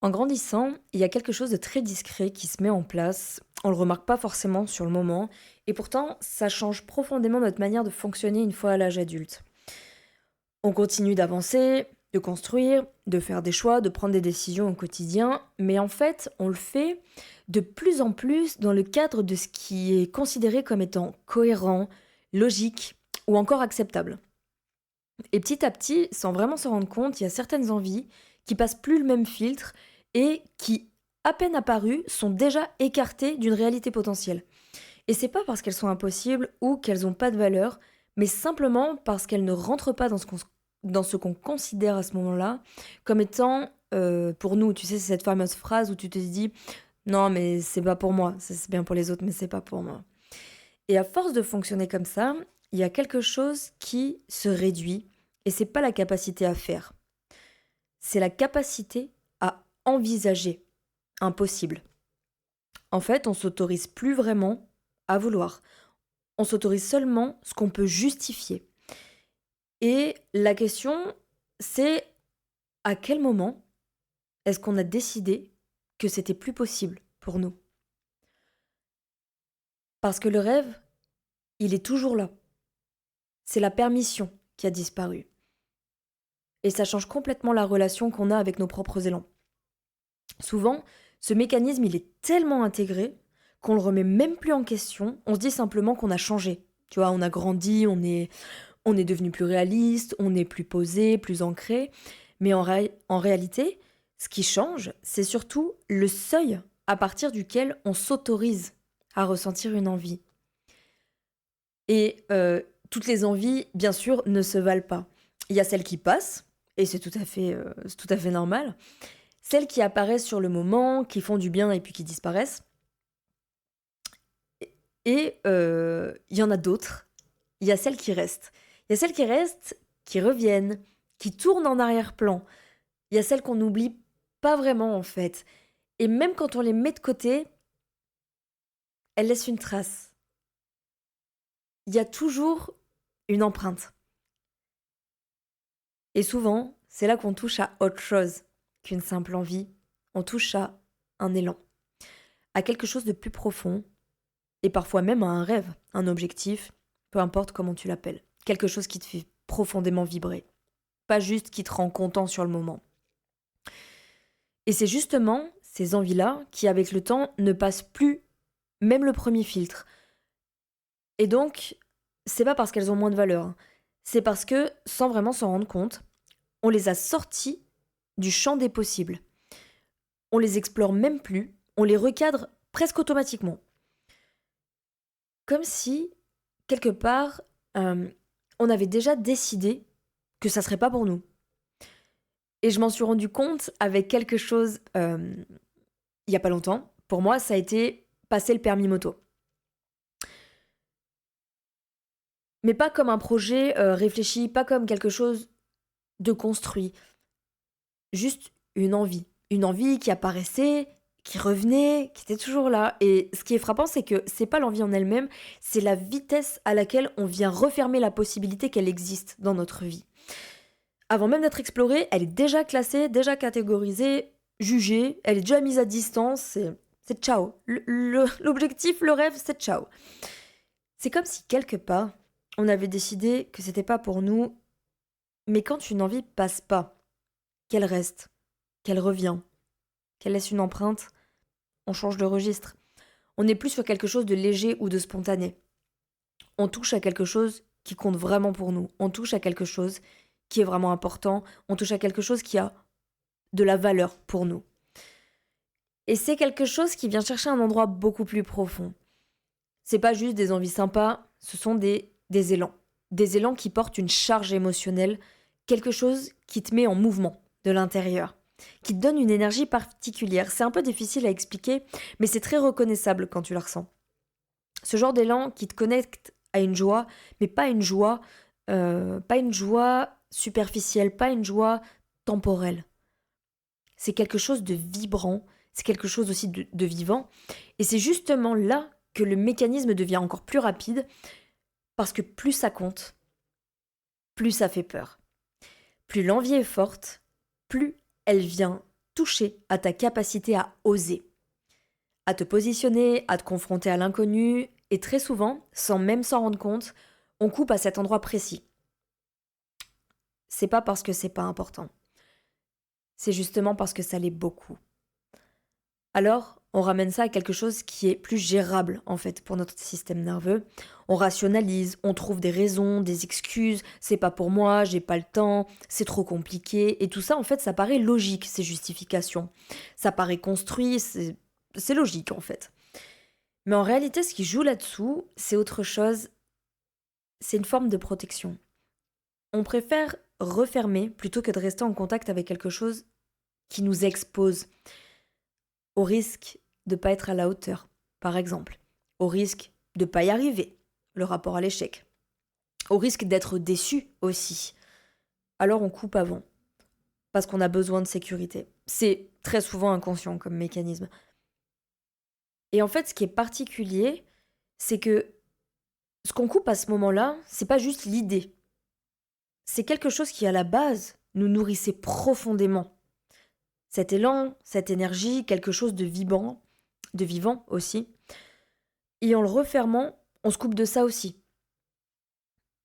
En grandissant, il y a quelque chose de très discret qui se met en place. On le remarque pas forcément sur le moment, et pourtant, ça change profondément notre manière de fonctionner une fois à l'âge adulte. On continue d'avancer, de construire, de faire des choix, de prendre des décisions au quotidien, mais en fait, on le fait de plus en plus dans le cadre de ce qui est considéré comme étant cohérent, logique ou encore acceptable. Et petit à petit, sans vraiment s'en rendre compte, il y a certaines envies qui passent plus le même filtre et qui, à peine apparues, sont déjà écartées d'une réalité potentielle. Et c'est pas parce qu'elles sont impossibles ou qu'elles n'ont pas de valeur, mais simplement parce qu'elles ne rentrent pas dans ce qu'on considère à ce moment-là comme étant, pour nous, tu sais, c'est cette fameuse phrase où tu te dis non, mais c'est pas pour moi, c'est bien pour les autres, mais c'est pas pour moi. Et à force de fonctionner comme ça, il y a quelque chose qui se réduit, et c'est pas la capacité à faire, c'est la capacité à envisager un possible. En fait, on s'autorise plus vraiment à vouloir. On s'autorise seulement ce qu'on peut justifier. Et la question, c'est à quel moment est-ce qu'on a décidé que c'était plus possible pour nous? Parce que le rêve, il est toujours là. C'est la permission qui a disparu. Et ça change complètement la relation qu'on a avec nos propres élans. Souvent, ce mécanisme, il est tellement intégré qu'on le remet même plus en question. On se dit simplement qu'on a changé. Tu vois, on a grandi, on est devenu plus réaliste, on est plus posé, plus ancré. Mais en réalité, ce qui change, c'est surtout le seuil à partir duquel on s'autorise à ressentir une envie. Et toutes les envies, bien sûr, ne se valent pas. Il y a celles qui passent, et c'est tout à fait normal. Celles qui apparaissent sur le moment, qui font du bien et puis qui disparaissent. Et il y en a d'autres. Il y a celles qui restent. Il y a celles qui restent, qui reviennent, qui tournent en arrière-plan. Il y a celles qu'on n'oublie pas vraiment en fait. Et même quand on les met de côté, elles laissent une trace. Il y a toujours une empreinte. Et souvent, c'est là qu'on touche à autre chose qu'une simple envie. On touche à un élan, à quelque chose de plus profond, et parfois même à un rêve, un objectif, peu importe comment tu l'appelles. Quelque chose qui te fait profondément vibrer, pas juste qui te rend content sur le moment. Et c'est justement ces envies-là qui, avec le temps, ne passent plus même le premier filtre. Et donc, c'est pas parce qu'elles ont moins de valeur, hein. C'est parce que, sans vraiment s'en rendre compte, on les a sorties du champ des possibles. On les explore même plus, on les recadre presque automatiquement. Comme si, quelque part, euh, on avait déjà décidé que ça serait pas pour nous. Et je m'en suis rendu compte avec quelque chose il y a pas longtemps. Pour moi, ça a été passer le permis moto. Mais pas comme un projet réfléchi, pas comme quelque chose de construit. Juste une envie. Une envie qui apparaissait, qui revenait, qui était toujours là. Et ce qui est frappant, c'est que c'est pas l'envie en elle-même, c'est la vitesse à laquelle on vient refermer la possibilité qu'elle existe dans notre vie. Avant même d'être explorée, elle est déjà classée, déjà catégorisée, jugée, elle est déjà mise à distance, c'est ciao. L'objectif, le rêve, c'est ciao. C'est comme si quelque part, on avait décidé que c'était pas pour nous, mais quand une envie passe pas, qu'elle reste, qu'elle revient, qu'elle laisse une empreinte, on change de registre. On n'est plus sur quelque chose de léger ou de spontané. On touche à quelque chose qui compte vraiment pour nous. On touche à quelque chose qui est vraiment important. On touche à quelque chose qui a de la valeur pour nous. Et c'est quelque chose qui vient chercher un endroit beaucoup plus profond. C'est pas juste des envies sympas, ce sont des élans. Des élans qui portent une charge émotionnelle, quelque chose qui te met en mouvement de l'intérieur, qui te donne une énergie particulière. C'est un peu difficile à expliquer, mais c'est très reconnaissable quand tu la ressens. Ce genre d'élan qui te connecte à une joie, mais pas une joie superficielle, pas une joie temporelle. C'est quelque chose de vibrant, c'est quelque chose aussi de vivant. Et c'est justement là que le mécanisme devient encore plus rapide, parce que plus ça compte, plus ça fait peur. Plus l'envie est forte, plus elle vient toucher à ta capacité à oser, à te positionner, à te confronter à l'inconnu, et très souvent, sans même s'en rendre compte, on coupe à cet endroit précis. C'est pas parce que c'est pas important, c'est justement parce que ça l'est beaucoup. Alors, on ramène ça à quelque chose qui est plus gérable, en fait, pour notre système nerveux. On rationalise, on trouve des raisons, des excuses, c'est pas pour moi, j'ai pas le temps, c'est trop compliqué, et tout ça, en fait, ça paraît logique, ces justifications. Ça paraît construit, c'est logique, en fait. Mais en réalité, ce qui joue là-dessous, c'est autre chose, c'est une forme de protection. On préfère refermer plutôt que de rester en contact avec quelque chose qui nous expose au risque de ne pas être à la hauteur, par exemple, au risque de ne pas y arriver, le rapport à l'échec, au risque d'être déçu aussi. Alors on coupe avant, parce qu'on a besoin de sécurité. C'est très souvent inconscient comme mécanisme. Et en fait, ce qui est particulier, c'est que ce qu'on coupe à ce moment-là, c'est pas juste l'idée. C'est quelque chose qui, à la base, nous nourrissait profondément. Cet élan, cette énergie, quelque chose de vivant aussi. Et en le refermant, on se coupe de ça aussi.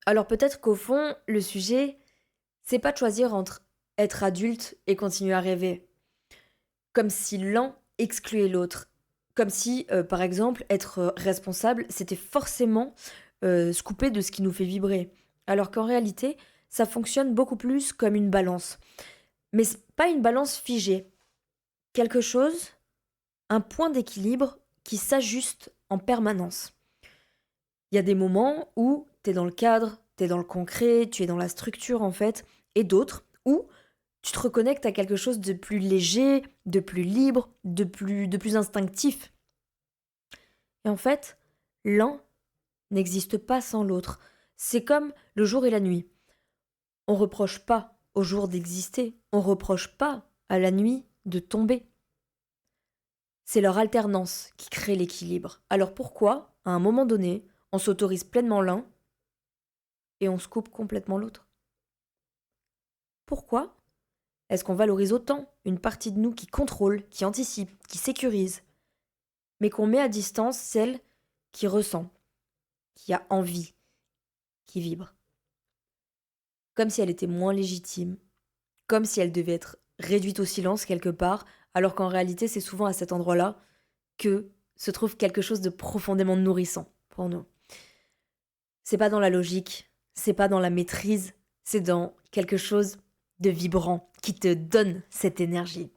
Alors peut-être qu'au fond, le sujet, c'est pas de choisir entre être adulte et continuer à rêver. Comme si l'un excluait l'autre. Comme si, par exemple, être responsable, c'était forcément se couper de ce qui nous fait vibrer. Alors qu'en réalité, ça fonctionne beaucoup plus comme une balance. Mais c'est pas une balance figée. Quelque chose, un point d'équilibre qui s'ajuste en permanence. Il y a des moments où tu es dans le cadre, tu es dans le concret, tu es dans la structure en fait, et d'autres où tu te reconnectes à quelque chose de plus léger, de plus libre, de plus instinctif. Et en fait, l'un n'existe pas sans l'autre. C'est comme le jour et la nuit. On reproche pas au jour d'exister, on reproche pas à la nuit de tomber. C'est leur alternance qui crée l'équilibre. Alors pourquoi, à un moment donné, on s'autorise pleinement l'un et on se coupe complètement l'autre? Pourquoi est-ce qu'on valorise autant une partie de nous qui contrôle, qui anticipe, qui sécurise, mais qu'on met à distance celle qui ressent, qui a envie, qui vibre? Comme si elle était moins légitime, comme si elle devait être réduite au silence quelque part, alors qu'en réalité c'est souvent à cet endroit-là que se trouve quelque chose de profondément nourrissant pour nous. C'est pas dans la logique, c'est pas dans la maîtrise, c'est dans quelque chose de vibrant qui te donne cette énergie.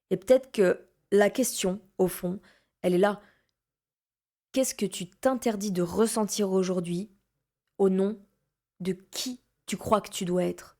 Et peut-être que la question, au fond, elle est là. Qu'est-ce que tu t'interdis de ressentir aujourd'hui au nom de qui tu crois que tu dois être?